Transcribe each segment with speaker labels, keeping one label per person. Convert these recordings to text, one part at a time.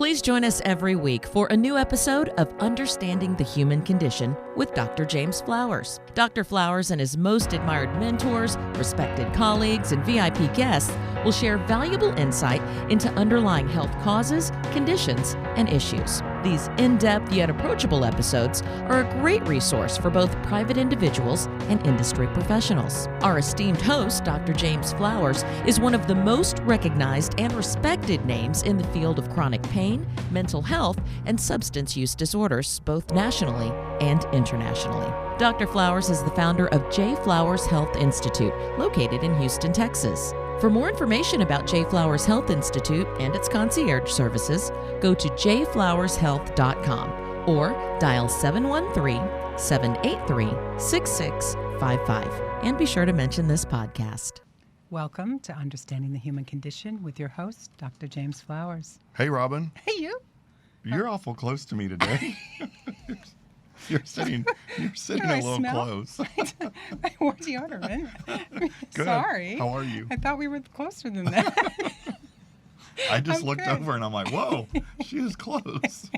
Speaker 1: Please join us every week for a new episode of Understanding the Human Condition with Dr. James Flowers. Dr. Flowers and his most admired mentors, respected colleagues, and VIP guests will share valuable insight into underlying health causes, conditions, and issues. These in-depth yet approachable episodes are a great resource for both private individuals and industry professionals. Our esteemed host, Dr. James Flowers, is one of the most recognized and respected names in the field of chronic pain, mental health, and substance use disorders, both nationally and internationally. Dr. Flowers is the founder of J. Flowers Health Institute, located in Houston, Texas. For more information about J. Flowers Health Institute and its concierge services, go to jflowershealth.com or dial 713-783-6655. And be sure to mention this podcast.
Speaker 2: Welcome to Understanding the Human Condition with your host, Dr. James Flowers.
Speaker 3: Hey, Robin.
Speaker 2: Hey, you.
Speaker 3: You're awful close to me today. You're sitting a little close.
Speaker 2: I wore deodorant.
Speaker 3: Good.
Speaker 2: Sorry.
Speaker 3: How are you?
Speaker 2: I thought we were closer than that.
Speaker 3: I just looked
Speaker 2: good.
Speaker 3: over and I'm like, whoa, she is close.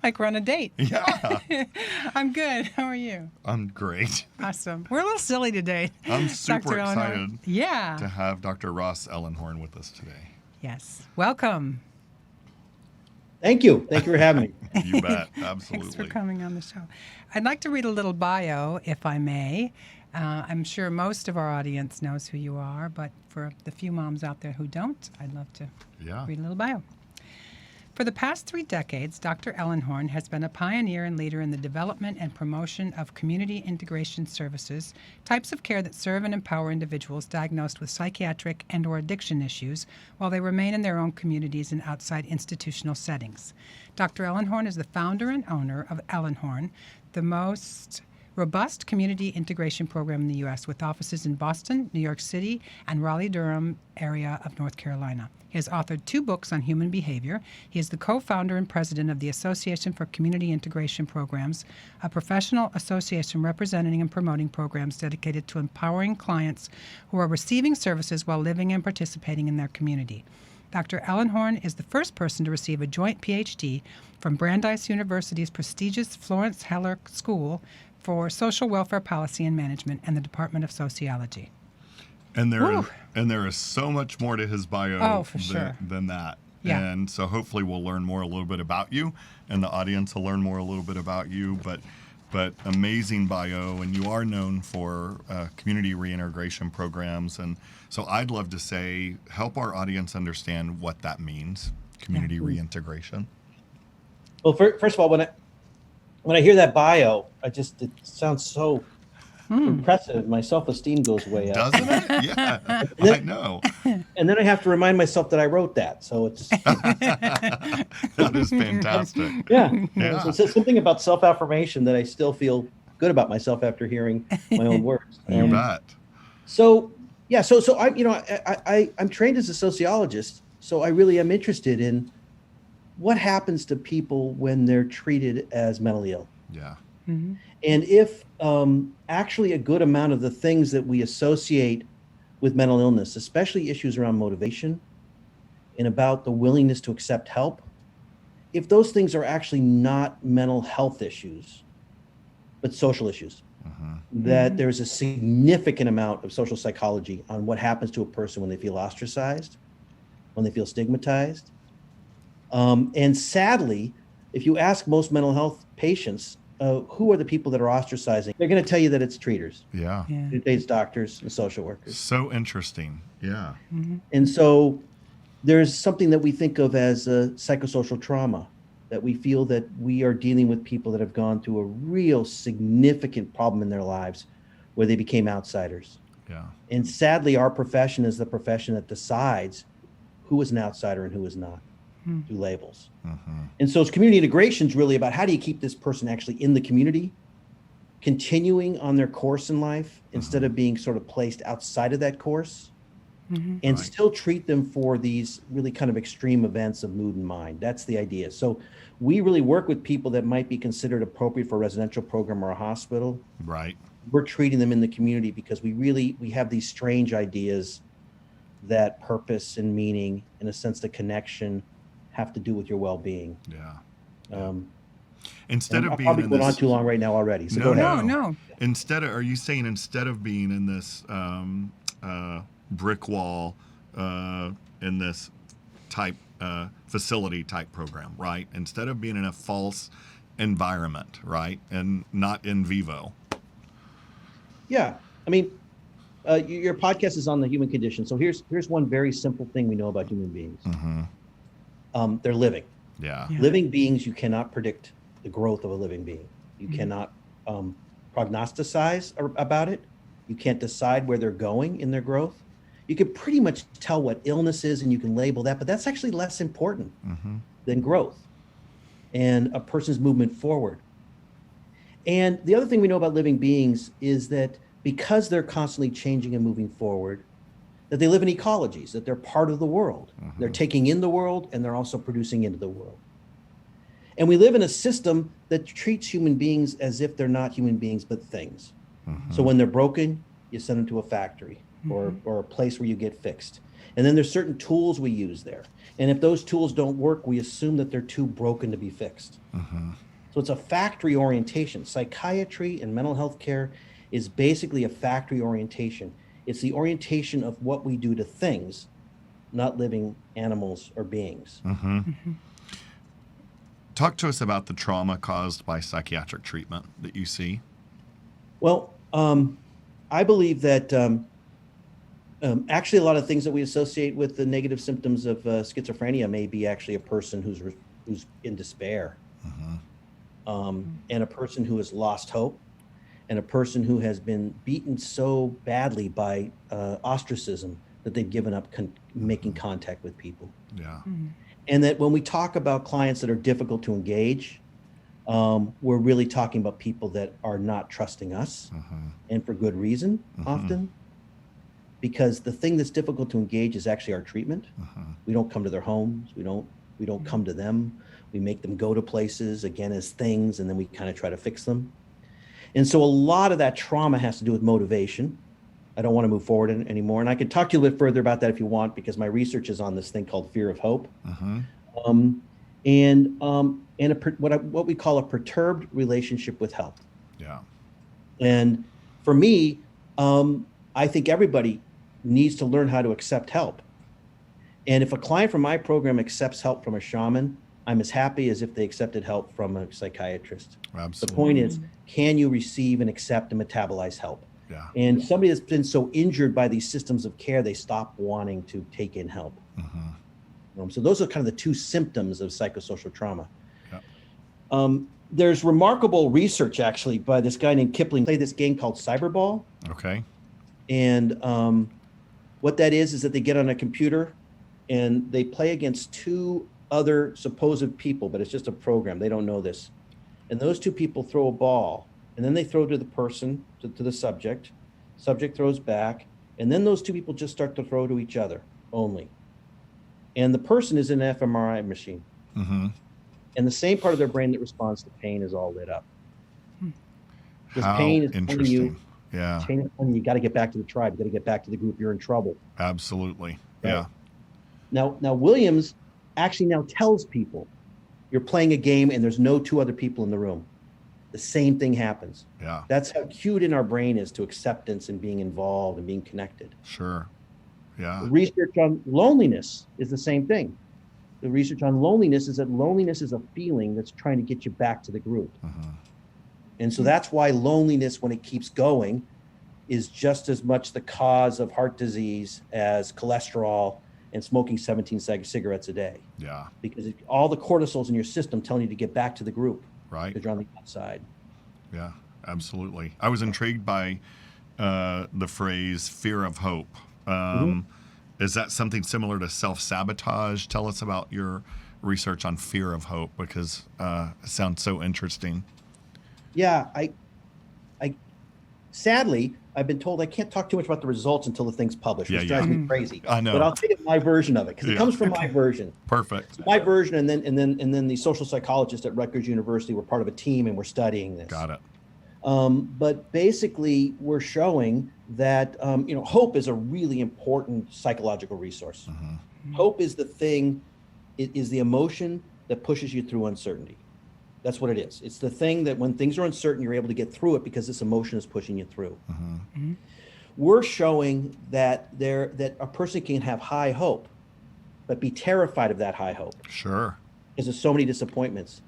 Speaker 2: Like we're on a date.
Speaker 3: Yeah.
Speaker 2: I'm good. How are you?
Speaker 3: I'm great.
Speaker 2: Awesome. We're a little silly today.
Speaker 3: I'm super
Speaker 2: Dr.
Speaker 3: excited
Speaker 2: Yeah.
Speaker 3: to have Dr. Ross Ellenhorn with us today.
Speaker 2: Yes. Welcome.
Speaker 4: Thank you. Thank you for having me.
Speaker 3: You bet. Absolutely.
Speaker 2: Thanks for coming on the show. I'd like to read a little bio, if I may. I'm sure most of our audience knows who you are, but for the few moms out there who don't, I'd love to read a little bio. For the past 3 decades, Dr. Ellenhorn has been a pioneer and leader in the development and promotion of community integration services, types of care that serve and empower individuals diagnosed with psychiatric and/or addiction issues while they remain in their own communities and outside institutional settings. Dr. Ellenhorn is the founder and owner of Ellenhorn, the most robust community integration program in the U.S. with offices in Boston, New York City, and Raleigh-Durham area of North Carolina. He has authored 2 books on human behavior. He is the co-founder and president of the Association for Community Integration Programs, a professional association representing and promoting programs dedicated to empowering clients who are receiving services while living and participating in their community. Dr. Ellenhorn is the first person to receive a joint PhD from Brandeis University's prestigious Florence Heller School for Social Welfare Policy and Management and the Department of Sociology.
Speaker 3: And there is so much more to his bio than that.
Speaker 2: Yeah.
Speaker 3: And so hopefully we'll learn more a little bit about you, and the audience will learn more a little bit about you. But amazing bio, and you are known for community reintegration programs. And so I'd love to say, help our audience understand what that means, community reintegration.
Speaker 4: Well, first of all, when I hear that bio, it sounds so impressive. My self-esteem goes way up.
Speaker 3: Doesn't it? Yeah, I know.
Speaker 4: And then I have to remind myself that I wrote that. So it's
Speaker 3: That is fantastic.
Speaker 4: yeah.
Speaker 3: Yeah.
Speaker 4: So it's something about self-affirmation that I still feel good about myself after hearing my own words.
Speaker 3: You bet.
Speaker 4: So I'm trained as a sociologist, so I really am interested in what happens to people when they're treated as mentally ill.
Speaker 3: Yeah.
Speaker 2: Mm-hmm.
Speaker 4: And if actually a good amount of the things that we associate with mental illness, especially issues around motivation and about the willingness to accept help, if those things are actually not mental health issues, but social issues, that there's a significant amount of social psychology on what happens to a person when they feel ostracized, when they feel stigmatized. And sadly, if you ask most mental health patients, who are the people that are ostracizing, they're going to tell you that it's treaters.
Speaker 3: Yeah.
Speaker 4: It's doctors and social workers.
Speaker 3: So interesting. Yeah.
Speaker 2: Mm-hmm.
Speaker 4: And so there's something that we think of as a psychosocial trauma, that we feel that we are dealing with people that have gone through a real significant problem in their lives where they became outsiders.
Speaker 3: Yeah.
Speaker 4: And sadly, our profession is the profession that decides who is an outsider and who is not through labels. And so community integration is really about how do you keep this person actually in the community, continuing on their course in life instead of being sort of placed outside of that course, and still treat them for these really kind of extreme events of mood and mind. That's the idea. So we really work with people that might be considered appropriate for a residential program or a hospital.
Speaker 3: Right.
Speaker 4: We're treating them in the community because we have these strange ideas that purpose and meaning, in a sense, the connection, have to do with your well-being.
Speaker 3: Yeah. Instead of
Speaker 4: I'm
Speaker 3: being
Speaker 4: probably
Speaker 3: in
Speaker 4: going on
Speaker 3: this,
Speaker 4: too long right now already. So
Speaker 3: no,
Speaker 4: go ahead.
Speaker 2: No.
Speaker 3: Are you saying instead of being in this brick wall, in this type facility type program, right? Instead of being in a false environment, right, and not in vivo.
Speaker 4: Yeah, I mean, your podcast is on the human condition. So here's one very simple thing we know about human beings. They're living.
Speaker 3: Yeah.
Speaker 4: Living beings, you cannot predict the growth of a living being. You cannot prognostize about it. You can't decide where they're going in their growth. You can pretty much tell what illness is and you can label that, but that's actually less important than growth and a person's movement forward. And the other thing we know about living beings is that because they're constantly changing and moving forward, that they live in ecologies, that they're part of the world. They're taking in the world and they're also producing into the world. And we live in a system that treats human beings as if they're not human beings, but things. So when they're broken, you send them to a factory or a place where you get fixed. And then there's certain tools we use there. And if those tools don't work, we assume that they're too broken to be fixed. So it's a factory orientation. Psychiatry and mental health care is basically a factory orientation. It's the orientation of what we do to things, not living animals or beings.
Speaker 3: Talk to us about the trauma caused by psychiatric treatment that you see.
Speaker 4: Well, I believe that actually a lot of things that we associate with the negative symptoms of schizophrenia may be actually a person who's in despair, and a person who has lost hope, and a person who has been beaten so badly by ostracism that they've given up making contact with people.
Speaker 3: Yeah.
Speaker 4: And that when we talk about clients that are difficult to engage, we're really talking about people that are not trusting us, and for good reason, often. Because the thing that's difficult to engage is actually our treatment. We don't come to their homes. We don't come to them. We make them go to places, again, as things, and then we kind of try to fix them. And so a lot of that trauma has to do with motivation. I don't want to move forward anymore. And I could talk to you a little bit further about that if you want, because my research is on this thing called fear of hope. And what we call a perturbed relationship with help.
Speaker 3: Yeah.
Speaker 4: And for me, I think everybody needs to learn how to accept help. And if a client from my program accepts help from a shaman, I'm as happy as if they accepted help from a psychiatrist.
Speaker 3: Absolutely.
Speaker 4: The point is, can you receive and accept and metabolize help?
Speaker 3: Yeah.
Speaker 4: And somebody that's been so injured by these systems of care, they stop wanting to take in help. So those are kind of the two symptoms of psychosocial trauma.
Speaker 3: Yeah.
Speaker 4: There's remarkable research actually by this guy named Kipling. Play this game called Cyberball.
Speaker 3: Okay.
Speaker 4: And what that is that they get on a computer and they play against two other supposed people, but it's just a program. They don't know this. And those two people throw a ball, and then they throw to the person, to the subject. Subject throws back, and then those two people just start to throw to each other only. And the person is in an fMRI machine. And the same part of their brain that responds to pain is all lit up. Because pain is telling you,
Speaker 3: yeah.
Speaker 4: Pain is telling you got to get back to the tribe. You got to get back to the group. You're in trouble.
Speaker 3: Absolutely.
Speaker 4: Right?
Speaker 3: Yeah.
Speaker 4: Now Williams actually now tells people, you're playing a game and there's no two other people in the room. The same thing happens.
Speaker 3: Yeah.
Speaker 4: That's how cued in our brain is to acceptance and being involved and being connected.
Speaker 3: Sure. Yeah.
Speaker 4: The research on loneliness is the same thing. The research on loneliness is that loneliness is a feeling that's trying to get you back to the group. And so that's why loneliness, when it keeps going, is just as much the cause of heart disease as cholesterol and smoking 17 cigarettes a day.
Speaker 3: Yeah.
Speaker 4: Because all the cortisol's in your system telling you to get back to the group.
Speaker 3: Right.
Speaker 4: Because you're on the outside.
Speaker 3: Yeah, absolutely. I was intrigued by the phrase fear of hope. Is that something similar to self-sabotage? Tell us about your research on fear of hope, because it sounds so interesting.
Speaker 4: Yeah, I sadly, I've been told I can't talk too much about the results until the thing's published, which drives me crazy.
Speaker 3: I know.
Speaker 4: But I'll tell you my version of it, because it comes from my version.
Speaker 3: Perfect.
Speaker 4: So my version, and then the social psychologists at Rutgers University were part of a team, and we're studying this.
Speaker 3: Got it.
Speaker 4: But basically, we're showing that hope is a really important psychological resource. Hope is the thing is the emotion that pushes you through uncertainty. That's what it is. It's the thing that when things are uncertain, you're able to get through it because this emotion is pushing you through. We're showing that that a person can have high hope, but be terrified of that high hope.
Speaker 3: Sure.
Speaker 4: Because there's so many disappointments.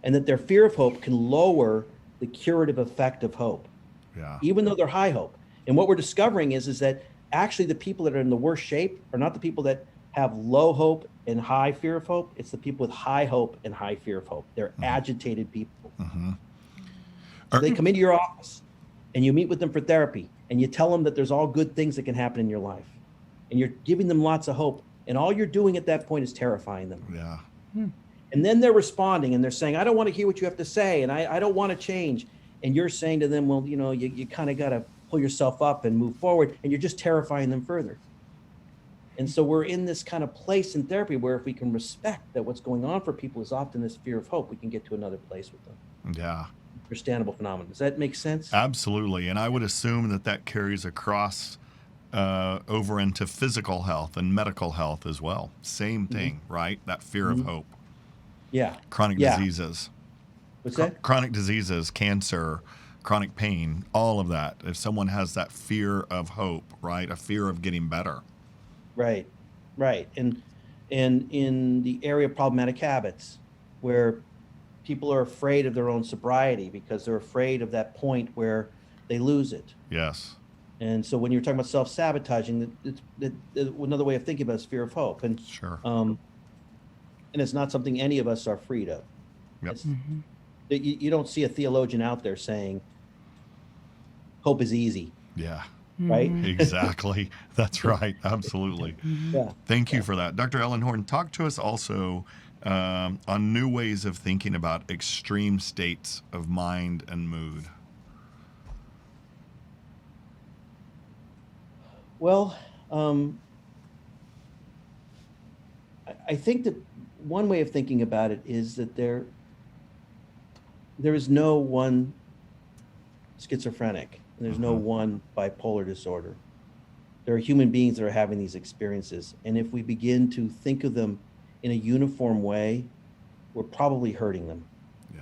Speaker 4: And that their fear of hope can lower the curative effect of hope.
Speaker 3: Yeah.
Speaker 4: Even though they're high hope. And what we're discovering is that actually the people that are in the worst shape are not the people that have low hope and high fear of hope. It's the people with high hope and high fear of hope. They're agitated people. So they come into your office and you meet with them for therapy and you tell them that there's all good things that can happen in your life. And you're giving them lots of hope. And all you're doing at that point is terrifying them.
Speaker 3: Yeah.
Speaker 4: And then they're responding and they're saying, I don't want to hear what you have to say. And I don't want to change. And you're saying to them, well, you know, you kind of got to pull yourself up and move forward. And you're just terrifying them further. And so we're in this kind of place in therapy where if we can respect that what's going on for people is often this fear of hope, we can get to another place with them.
Speaker 3: Yeah.
Speaker 4: Understandable phenomenon. Does that make sense?
Speaker 3: Absolutely. And I would assume that carries across over into physical health and medical health as well. Same thing, right? That fear of hope.
Speaker 4: Yeah.
Speaker 3: Chronic diseases.
Speaker 4: What's that?
Speaker 3: Chronic diseases, cancer, chronic pain, all of that. If someone has that fear of hope, right? A fear of getting better.
Speaker 4: Right. And in the area of problematic habits, where people are afraid of their own sobriety because they're afraid of that point where they lose it.
Speaker 3: Yes.
Speaker 4: And so when you're talking about self-sabotaging, another way of thinking about it is fear of hope. And
Speaker 3: sure.
Speaker 4: And it's not something any of us are freed of.
Speaker 3: Yep.
Speaker 4: You don't see a theologian out there saying hope is easy.
Speaker 3: Yeah.
Speaker 4: Right?
Speaker 3: Exactly. That's right. Absolutely.
Speaker 4: Yeah.
Speaker 3: Thank you for that. Dr. Ellenhorn, talk to us also on new ways of thinking about extreme states of mind and mood.
Speaker 4: Well, I think that one way of thinking about it is that there is no one schizophrenic. There's no one bipolar disorder. There are human beings that are having these experiences. And if we begin to think of them in a uniform way, we're probably hurting them.
Speaker 3: Yeah.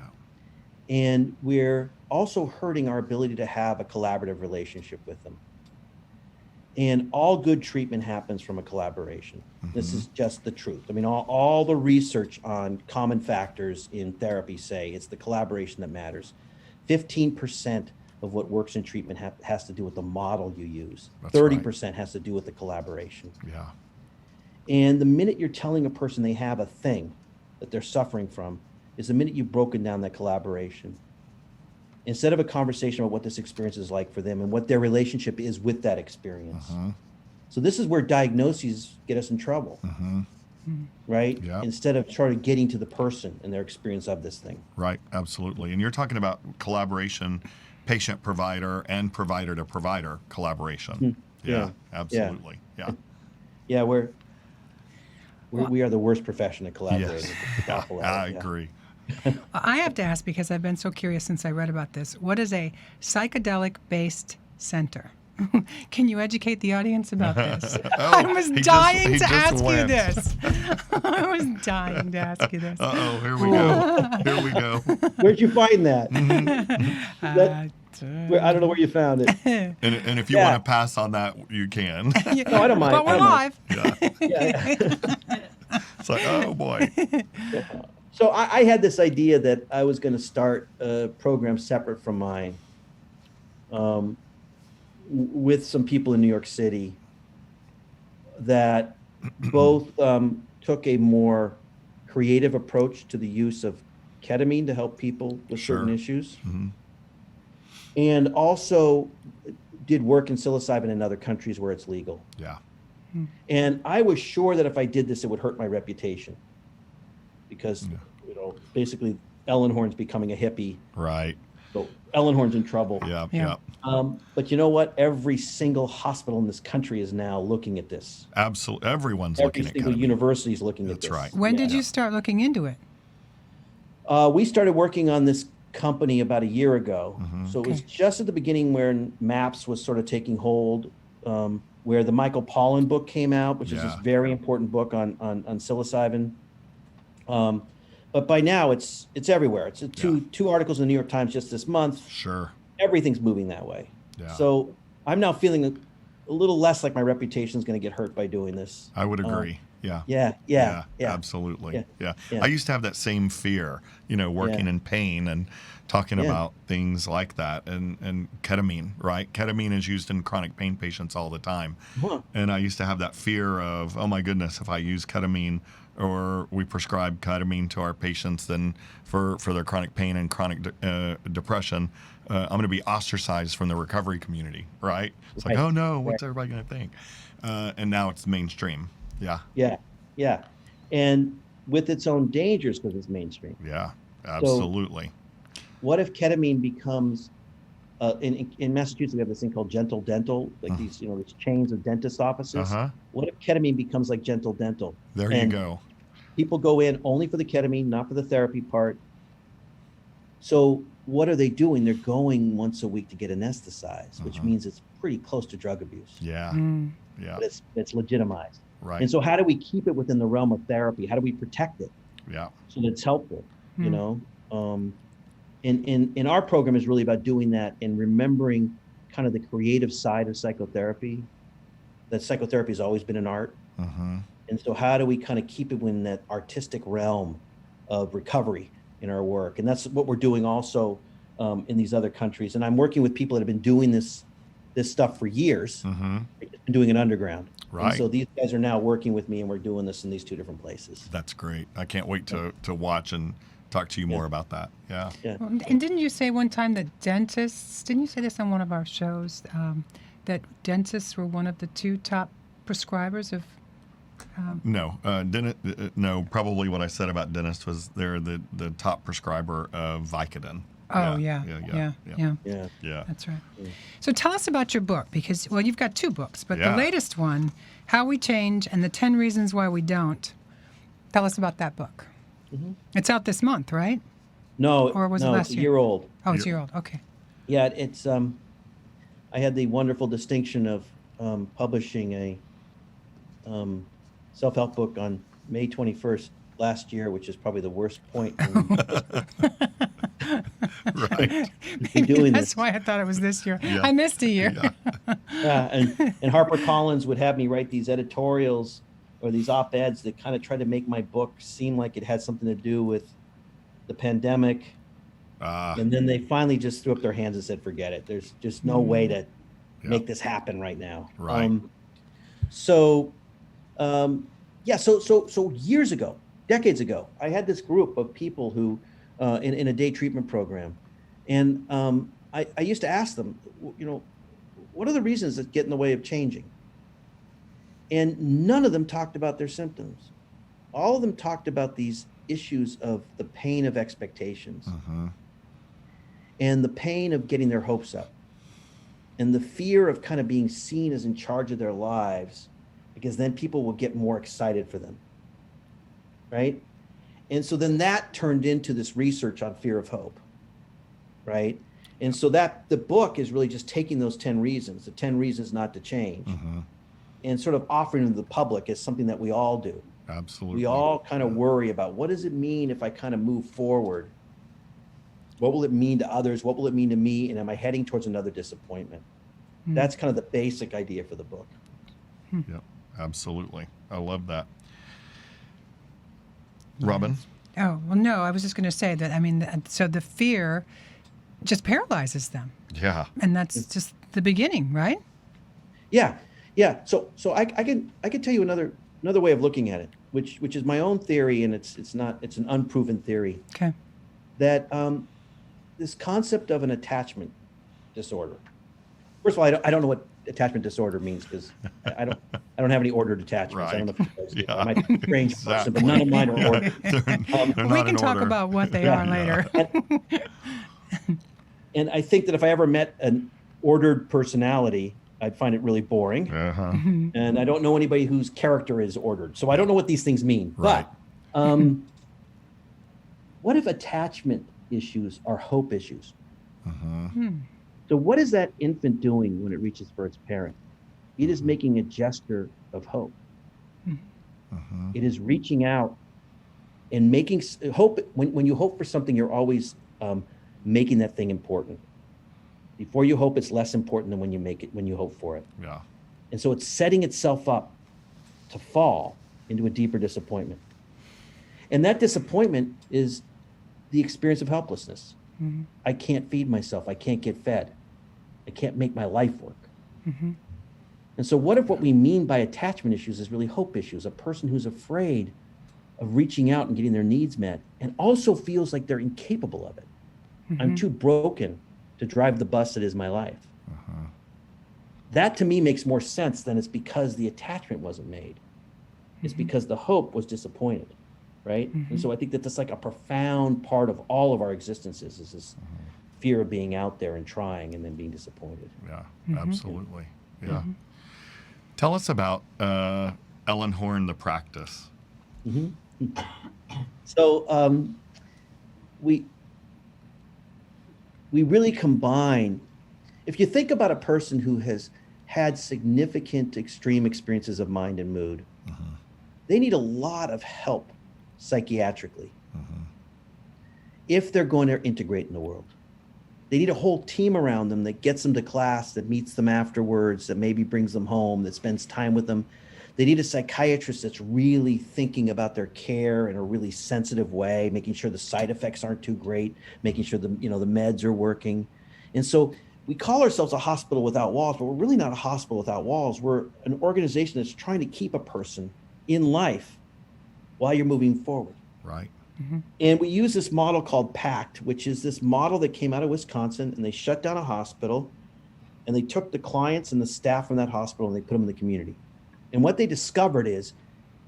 Speaker 4: And we're also hurting our ability to have a collaborative relationship with them. And all good treatment happens from a collaboration. This is just the truth. I mean, all the research on common factors in therapy say it's the collaboration that matters. 15% of what works in treatment has to do with the model you use. That's 30% has to do with the collaboration.
Speaker 3: Yeah.
Speaker 4: And the minute you're telling a person they have a thing that they're suffering from is the minute you've broken down that collaboration. Instead of a conversation about what this experience is like for them and what their relationship is with that experience. So this is where diagnoses get us in trouble, right?
Speaker 3: Yeah.
Speaker 4: Instead of sort of getting to the person and their experience of this thing.
Speaker 3: Right, absolutely. And you're talking about collaboration, patient-provider and provider-to-provider collaboration. Yeah, absolutely.
Speaker 4: Yeah, we are the worst profession at collaborating.
Speaker 3: Yes. I agree.
Speaker 2: I have to ask, because I've been so curious since I read about this, what is a psychedelic-based center? Can you educate the audience about this? I was dying to ask you this. I was dying to ask you this.
Speaker 3: Uh-oh, here we go. Here we go.
Speaker 4: Where'd you find that? I don't know where you found it.
Speaker 3: And if you want to pass on that, you can.
Speaker 4: No, I don't mind.
Speaker 2: But we're live.
Speaker 3: It's like, oh, boy.
Speaker 4: So I had this idea that I was going to start a program separate from mine with some people in New York City that both took a more creative approach to the use of ketamine to help people with certain issues, and also did work in psilocybin in other countries where it's legal.
Speaker 3: Yeah.
Speaker 4: And I was sure that if I did this, it would hurt my reputation. Because, basically Ellenhorn's becoming a hippie.
Speaker 3: Right.
Speaker 4: So Ellenhorn's in trouble.
Speaker 3: Yeah.
Speaker 4: But you know what? Every single hospital in this country is now looking at this.
Speaker 3: Absolutely. Everyone's looking at
Speaker 4: Every single university is looking at this.
Speaker 3: That's right.
Speaker 2: When did you start looking into it?
Speaker 4: We started working on this company about a year ago. So it was just at the beginning where MAPS was sort of taking hold, where the Michael Pollan book came out, which is this very important book on psilocybin. But by now it's everywhere. It's two articles in the New York Times just this month.
Speaker 3: Sure.
Speaker 4: Everything's moving that way.
Speaker 3: Yeah.
Speaker 4: So I'm now feeling a little less like my reputation is going to get hurt by doing this.
Speaker 3: I would agree.
Speaker 4: Yeah,
Speaker 3: absolutely. Yeah. I used to have that same fear, working in pain and talking about things like that, and ketamine, right? Ketamine is used in chronic pain patients all the time. And I used to have that fear of, oh my goodness, if I use ketamine or we prescribe ketamine to our patients, then for their chronic pain and chronic depression, I'm going to be ostracized from the recovery community, right? It's like, oh no, what's everybody going to think? And now it's mainstream.
Speaker 4: Yeah. And with its own dangers because it's mainstream.
Speaker 3: Yeah, absolutely.
Speaker 4: So what if ketamine becomes, in Massachusetts, we have this thing called gentle dental, like these chains of dentist offices. What if ketamine becomes like gentle dental?
Speaker 3: There you go.
Speaker 4: People go in only for the ketamine, not for the therapy part. So what are they doing? They're going once a week to get anesthetized, which means it's pretty close to drug abuse.
Speaker 3: Yeah.
Speaker 4: But it's legitimized.
Speaker 3: Right.
Speaker 4: And so how do we keep it within the realm of therapy? How do we protect it?
Speaker 3: Yeah.
Speaker 4: So that it's helpful, In our program is really about doing that and remembering kind of the creative side of psychotherapy, that psychotherapy has always been an art. And so how do we kind of keep it in that artistic realm of recovery in our work? And that's what we're doing also in these other countries. And I'm working with people that have been doing this stuff for years, been doing it underground.
Speaker 3: Right.
Speaker 4: And so these guys are now working with me, and we're doing this in these two different places.
Speaker 3: That's great. I can't wait to watch and talk to you more about that. Yeah.
Speaker 2: Well, and didn't you say one time that didn't you say this on one of our shows, that dentists were one of the two top prescribers of?
Speaker 3: No, no. Probably what I said about dentists was they're the top prescriber of Vicodin.
Speaker 2: Oh, yeah. That's right. So tell us about your book, because, well, you've got two books, but the latest one, How We Change and the 10 Reasons Why We Don't. Tell us about that book. It's out this month, right?
Speaker 4: No,
Speaker 2: or was it last
Speaker 4: it's a year old.
Speaker 2: Oh, it's a year old. Okay.
Speaker 4: Yeah, it's. I had the wonderful distinction of publishing a self-help book on May 21st last year, which is probably the worst point.
Speaker 3: Right.
Speaker 2: That's why I thought it was this year. I missed a year.
Speaker 4: And HarperCollins would have me write these editorials or these op-eds that kind of try to make my book seem like it had something to do with the pandemic. And then they finally just threw up their hands and said, forget it. There's just no way to make this happen right now.
Speaker 3: Right.
Speaker 4: So years ago, decades ago, I had this group of people who, in a day treatment program, and I used to ask them, what are the reasons that get in the way of changing? And none of them talked about their symptoms. All of them talked about these issues of the pain of expectations and the pain of getting their hopes up and the fear of kind of being seen as in charge of their lives, because then people will get more excited for them. Right? And so then that turned into this research on fear of hope. Right? And so that the book is really just taking those 10 reasons, the 10 reasons not to change, and sort of offering them to the public as something that we all do.
Speaker 3: Absolutely.
Speaker 4: We all kind of worry about, what does it mean if I kind of move forward? What will it mean to others? What will it mean to me? And am I heading towards another disappointment? That's kind of the basic idea for the book.
Speaker 3: Yep, absolutely. I love that. Robin?
Speaker 2: Oh, well, no, I was just going to say that, so the fear just paralyzes them.
Speaker 3: Yeah.
Speaker 2: And that's just the beginning, right?
Speaker 4: Yeah. So I can tell you another way of looking at it, which is my own theory, and it's an unproven theory.
Speaker 2: Okay.
Speaker 4: That this concept of an attachment disorder. First of all, I don't know what attachment disorder means, because I don't have any ordered attachments.
Speaker 3: Right.
Speaker 4: I don't know if you guys do. I might be a strange person, but none of mine are ordered.
Speaker 2: We can talk about what they are later.
Speaker 4: And I think that if I ever met an ordered personality, I'd find it really boring. And I don't know anybody whose character is ordered. So I don't know what these things mean.
Speaker 3: Right.
Speaker 4: But what if attachment issues are hope issues? So what is that infant doing when it reaches for its parent? It is making a gesture of hope. It is reaching out And making hope, when you hope for something, you're always making that thing important. Before you hope, it's less important than when you hope for it.
Speaker 3: Yeah.
Speaker 4: And so it's setting itself up to fall into a deeper disappointment. And that disappointment is the experience of helplessness. Mm-hmm. I can't feed myself. I can't get fed. I can't make my life work. Mm-hmm. And so what if what we mean by attachment issues is really hope issues? A person who's afraid of reaching out and getting their needs met and also feels like they're incapable of it. Mm-hmm. I'm too broken to drive the bus that is my life. Uh-huh. That to me makes more sense than it's because the attachment wasn't made. It's mm-hmm. because the hope was disappointed, right? Mm-hmm. And so I think that that's like a profound part of all of our existences is this mm-hmm. fear of being out there and trying and then being disappointed.
Speaker 3: Yeah,
Speaker 2: mm-hmm.
Speaker 3: absolutely. Yeah.
Speaker 2: Mm-hmm.
Speaker 3: Tell us about Ellenhorn, the practice.
Speaker 4: Mm-hmm. So we really combine, if you think about a person who has had significant extreme experiences of mind and mood, uh-huh. they need a lot of help psychiatrically uh-huh. if they're going to integrate in the world. They need a whole team around them that gets them to class, that meets them afterwards, that maybe brings them home, that spends time with them. They need a psychiatrist that's really thinking about their care in a really sensitive way, making sure the side effects aren't too great, making sure the meds are working. And so we call ourselves a hospital without walls, but we're really not a hospital without walls. We're an organization that's trying to keep a person in life while you're moving forward.
Speaker 3: Right.
Speaker 4: Mm-hmm. And we use this model called PACT, which is this model that came out of Wisconsin, and they shut down a hospital, and they took the clients and the staff from that hospital and they put them in the community. And what they discovered is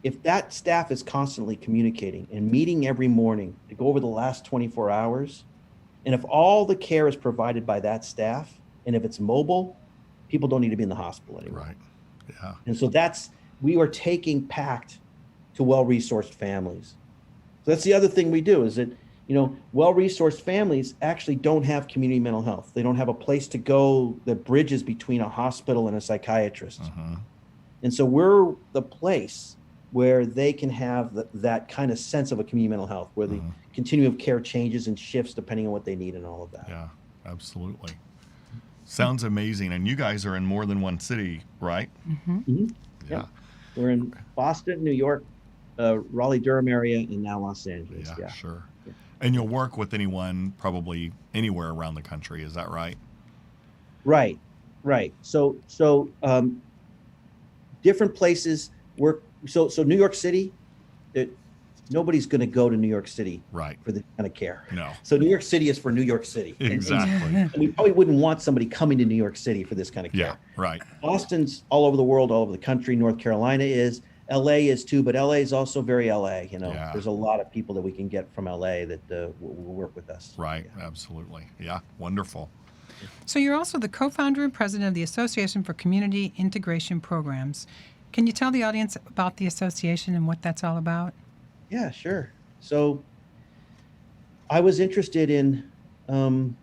Speaker 4: if that staff is constantly communicating and meeting every morning to go over the last 24 hours, and if all the care is provided by that staff, and if it's mobile, people don't need to be in the hospital anymore.
Speaker 3: Right. Yeah.
Speaker 4: And so we are taking PACT to well-resourced families. So that's the other thing we do is that, well-resourced families actually don't have community mental health. They don't have a place to go that bridges between a hospital and a psychiatrist. Uh-huh. And so we're the place where they can have that kind of sense of a community mental health, where the continuum of care changes and shifts depending on what they need and all of that.
Speaker 3: Yeah, absolutely. Sounds amazing. And you guys are in more than one city, right?
Speaker 4: Mm-hmm. Mm-hmm.
Speaker 3: Yeah.
Speaker 4: We're in Boston, New York, Raleigh-Durham area, and now Los Angeles.
Speaker 3: Yeah, sure. Yeah. And you'll work with anyone probably anywhere around the country. Is that right?
Speaker 4: Right. So different places work. So New York City, nobody's going to go to New York City for this kind of care.
Speaker 3: No.
Speaker 4: So New York City is for New York City.
Speaker 3: Exactly.
Speaker 4: And we probably wouldn't want somebody coming to New York City for this kind of care.
Speaker 3: Yeah, right.
Speaker 4: Boston's all over the world, all over the country. North Carolina is. LA is too, but LA is also very LA.
Speaker 3: Yeah.
Speaker 4: There's a lot of people that we can get from LA that will work with us.
Speaker 3: Right. Yeah. Absolutely. Yeah. Wonderful.
Speaker 2: So you're also the co-founder and president of the Association for Community Integration Programs. Can you tell the audience about the association and what that's all about?
Speaker 4: Yeah, sure. So I was interested in trying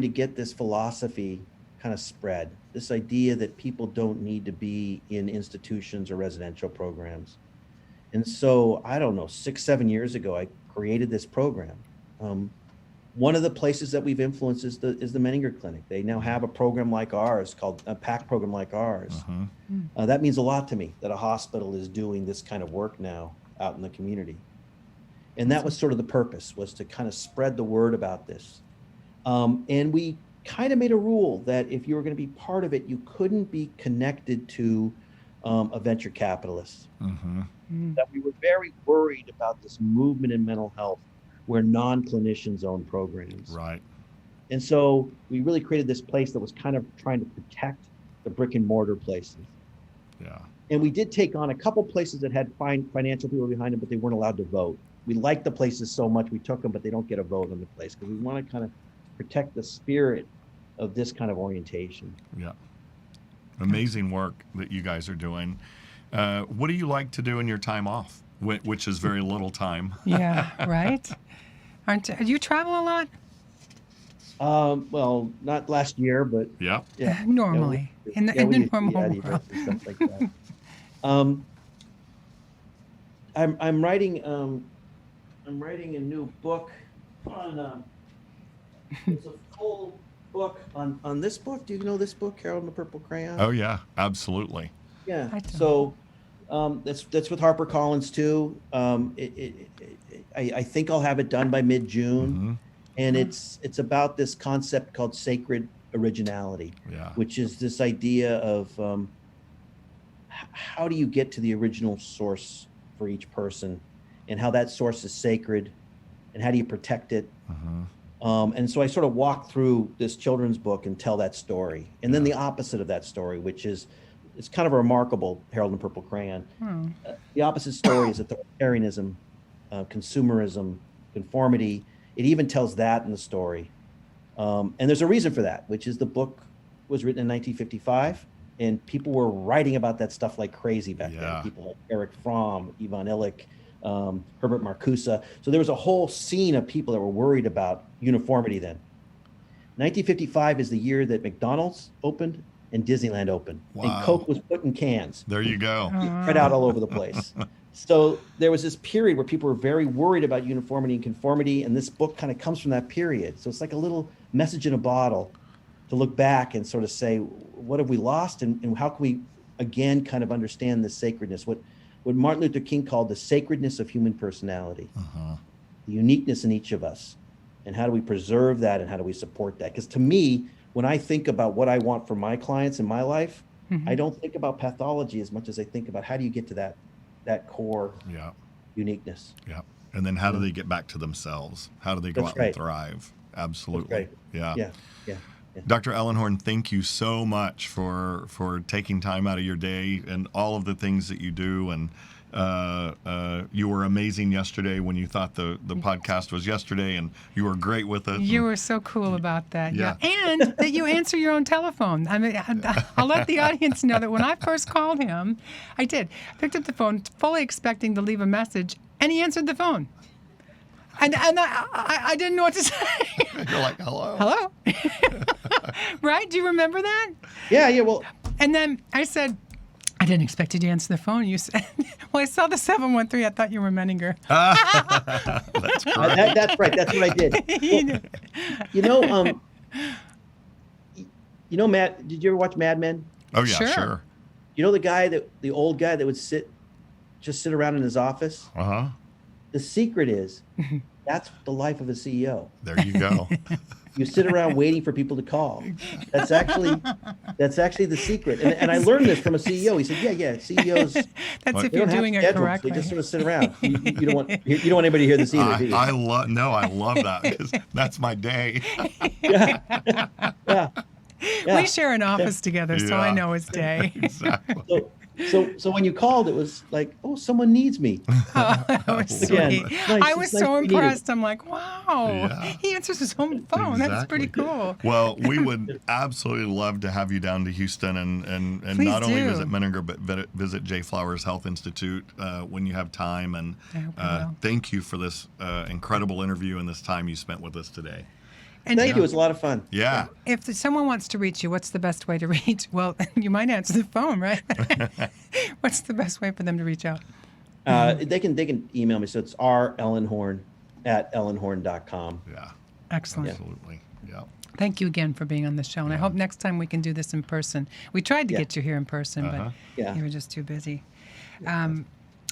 Speaker 4: to get this philosophy kind of spread, this idea that people don't need to be in institutions or residential programs. And so, I don't know, 6-7 years ago, I created this program. One of the places that we've influenced is the Menninger Clinic. They now have a program like ours, called a PACT program like ours. Uh-huh. That means a lot to me, that a hospital is doing this kind of work now out in the community. And that was sort of the purpose, was to kind of spread the word about this. And we kind of made a rule that if you were going to be part of it, you couldn't be connected to a venture capitalist. Uh-huh. That we were very worried about this movement in mental health where non-clinicians own programs.
Speaker 3: Right.
Speaker 4: And so we really created this place that was kind of trying to protect the brick and mortar places.
Speaker 3: Yeah.
Speaker 4: And we did take on a couple places that had financial people behind them, but they weren't allowed to vote. We liked the places so much, we took them, but they don't get a vote on the place because we want to kind of protect the spirit of this kind of orientation.
Speaker 3: Yeah. Amazing work that you guys are doing. What do you like to do in your time off, which is very little time?
Speaker 2: Yeah, right? Do you travel a lot?
Speaker 4: Well, not last year, but
Speaker 3: yeah.
Speaker 2: Normally, in the normal world.
Speaker 4: Stuff like that. I'm writing a new book on it's a full book on this book. Do you know this book, Harold and the Purple Crayon?
Speaker 3: Oh yeah, absolutely.
Speaker 4: Yeah. So that's with HarperCollins too. I think I'll have it done by mid-June, and it's about this concept called sacred originality, which is this idea of how do you get to the original source for each person, and how that source is sacred, and how do you protect it. And so I sort of walk through this children's book and tell that story, and then the opposite of that story, which is, it's kind of a remarkable Harold and the Purple Crayon. The opposite story is authoritarianism, consumerism, conformity. It even tells that in the story. And there's a reason for that, which is the book was written in 1955, and people were writing about that stuff like crazy back then. People like Erich Fromm, Ivan Illich, Herbert Marcuse. So there was a whole scene of people that were worried about uniformity then. 1955 is the year that McDonald's opened and Disneyland opened. And Coke was put in cans.
Speaker 3: There you go.
Speaker 4: Spread out all over the place. So there was this period where people were very worried about uniformity and conformity, and this book kind of comes from that period. So it's like a little message in a bottle to look back and sort of say, what have we lost, and how can we again kind of understand the sacredness, what Martin Luther King called the sacredness of human personality, the uniqueness in each of us, and how do we preserve that, and how do we support that? Because to me, when I think about what I want for my clients in my life, I don't think about pathology as much as I think about how do you get to that core uniqueness.
Speaker 3: Yeah. And then how do they get back to themselves? How do they go out and thrive? Absolutely. Yeah. Dr. Ellenhorn, thank you so much for taking time out of your day and all of the things that you do. And you were amazing yesterday when you thought the podcast was yesterday, and you were great with it.
Speaker 2: You were so cool about that. Yeah. And that you answer your own telephone. I mean, I'll let the audience know that when I first called him, I picked up the phone fully expecting to leave a message, and he answered the phone. And I didn't know what to say.
Speaker 3: You're like, hello.
Speaker 2: Hello. Right? Do you remember that?
Speaker 4: Yeah. Well,
Speaker 2: and then I said, I didn't expect you to answer the phone. You said, well, I saw the 713. I thought you were Menninger.
Speaker 3: That's correct.
Speaker 4: That's right. That's what I did. Well, Matt, did you ever watch Mad Men?
Speaker 3: Oh, yeah, sure.
Speaker 4: You know the old guy that would sit around in his office? The secret is that's the life of a CEO.
Speaker 3: There you go.
Speaker 4: You sit around waiting for people to call. That's actually the secret. And I learned this from a CEO. He said, yeah, CEOs.
Speaker 2: That's if you're doing it correctly.
Speaker 4: They just sort of sit around. You don't want anybody to hear this either, do you?
Speaker 3: I love that, because that's my day.
Speaker 4: Yeah.
Speaker 2: We share an office together, so I know his day.
Speaker 3: Exactly.
Speaker 4: So when you called, it was like, oh, someone needs me.
Speaker 2: Oh, that was
Speaker 4: Again,
Speaker 2: sweet.
Speaker 4: nice.
Speaker 2: I was so impressed. I'm like, wow,
Speaker 3: Yeah.
Speaker 2: he answers his own phone. That's pretty cool.
Speaker 3: Well, we would absolutely love to have you down to Houston and not only visit Menninger, but visit J. Flowers Health Institute when you have time. And thank you for this incredible interview and this time you spent with us today.
Speaker 2: And
Speaker 4: Thank you. It was a lot of fun.
Speaker 3: Yeah.
Speaker 2: If someone wants to reach you, what's the best way to reach? Well, you might answer the phone, right? What's the best way for them to reach out?
Speaker 4: They can email me. So it's r.ellenhorn@ellenhorn.com.
Speaker 3: Yeah.
Speaker 2: Excellent.
Speaker 3: Absolutely. Yeah.
Speaker 2: Thank you again for being on the show. And I hope next time we can do this in person. We tried to get you here in person, but you were just too busy.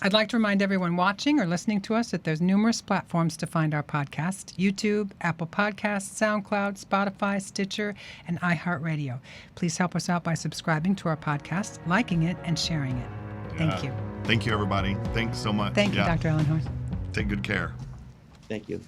Speaker 2: I'd like to remind everyone watching or listening to us that there's numerous platforms to find our podcast: YouTube, Apple Podcasts, SoundCloud, Spotify, Stitcher, and iHeartRadio. Please help us out by subscribing to our podcast, liking it, and sharing it. Thank you.
Speaker 3: Thank you, everybody. Thanks so much.
Speaker 2: Thank you, Dr. Ellenhorn.
Speaker 3: Take good care.
Speaker 4: Thank you.